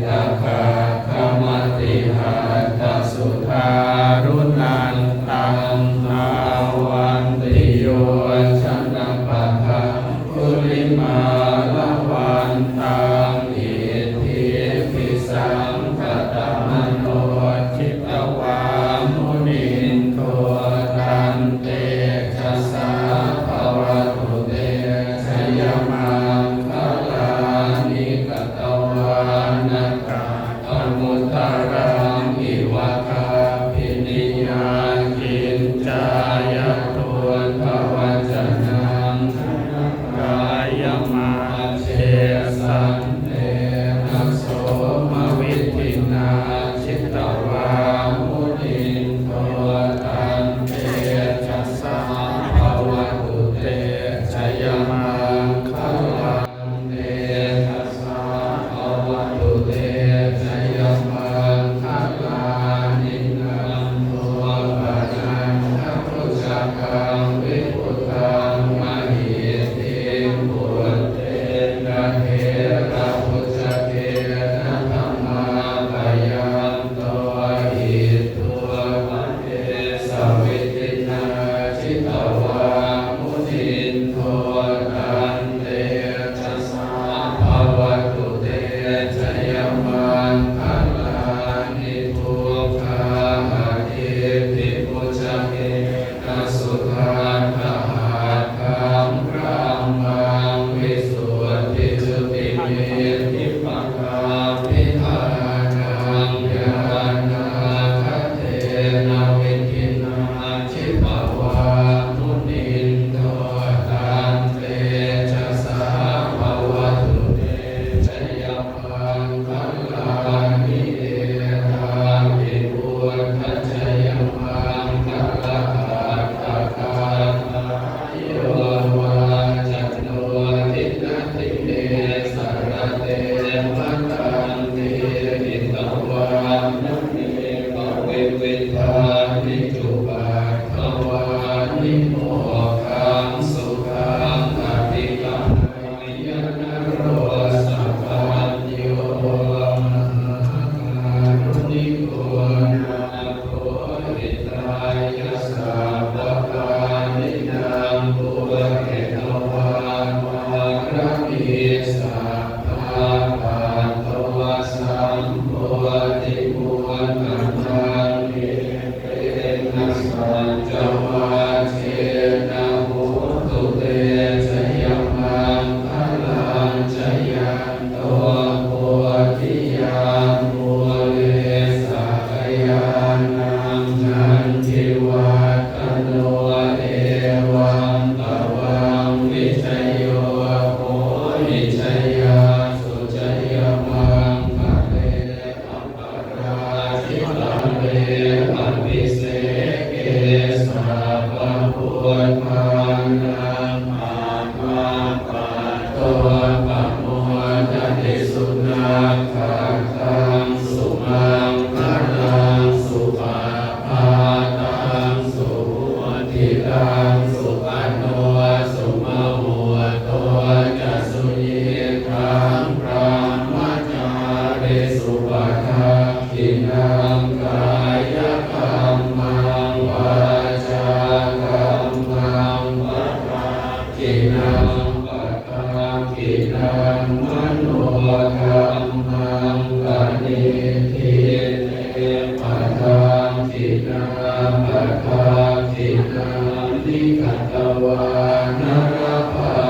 ตคาคมติหัตถสุทารุนันตังอาวันติโยชนะปะทังปุริมาละวันตังอิทธิปิสังคตมโนจิตวามุนินโทตันเตชะสาภวตุเตชยมังคลานิกตวานกาอมุตตรังอิวะคาภินิยากินจายตุภวจนังกายมาเชสันเตนะโสมวิทินาชิตวามุนินโทตันเตชะสาภวตุเตชยมังคลังเตชะสาภวตุเตชยมังคลานินังโทปะนังทัพพุชกังวิพุตังมหิติปุตเตนะเทระพุชเกนะธัมมาปยันโตหิตัวมัเตสวิตินาชิตวามุนินโทตันเตชะสาภวตุเตชยมังคลานิทุกขาทิติพุชเกนะสุขันธหัตถังพระมังวิสุทธิจุติเมธิปัคคาภิธานังญาณาคเทนะวิทินาชิปวามุนินโทตันเตชะสาภวตุเตชยมังคลานิเอทาภิปุถทะชยมังคลาหัตถกาโยวาจันโนทินัตติเตสารเตมัตตังเตหิตวานุเนปเววิทานิจุปัฏฐวานิโมขังสุขังอภิกัมยนะโรสัพพัญโยมหาการุณิโกนาโภริตายะสัพพปานินังปุเรตวามหามิสัพพะปัตตวสัมโพธิมุขมังเอเตนะสัจจวาเชนะโหตุเตชยมังคลังชยันโตโพธิยามุเลสักยานังจันทิวัตโนเอวังตวังวิชโยโหนิชยาสุจยมังคะเลอัปปราชิตังเลอภิเสเกสัพพพุทธังนัมมามาปัตโตปะโมทะติสุนัขขังสุมังคลังสุปาปาตังสุทิตังสุปันโนสุมะหุโตจะสุญิคังพระมัจจาริสุปะทักขินังกายคัมมังวาจากัมมังปะทักขินังปะทักขินังมโนคัมมังกนิทิเตปะทักขินังปะทักขินังนิคัตวานรพั